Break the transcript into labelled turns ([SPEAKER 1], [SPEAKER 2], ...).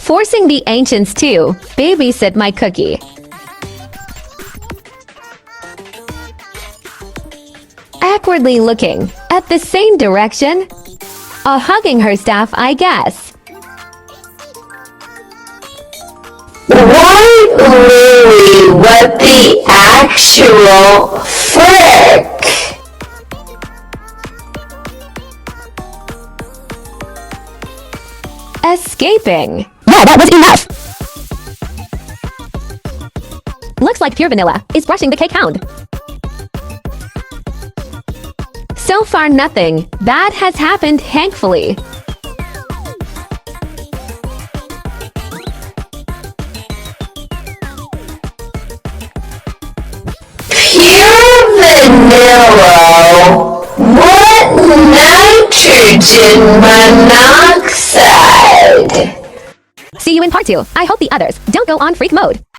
[SPEAKER 1] Forcing the ancients to babysit my cookie. Awkwardly looking at the same direction. Hugging her staff, I guess.
[SPEAKER 2] Why, Louie, what the actual frick?
[SPEAKER 1] Escaping.
[SPEAKER 3] Yeah, that was enough!
[SPEAKER 1] Looks like Pure Vanilla is brushing the cake hound. So far nothing bad has happened, thankfully.
[SPEAKER 2] Pure vanilla? What nitrogen monoxide?
[SPEAKER 1] See you in part 2. I hope the others don't go on freak mode.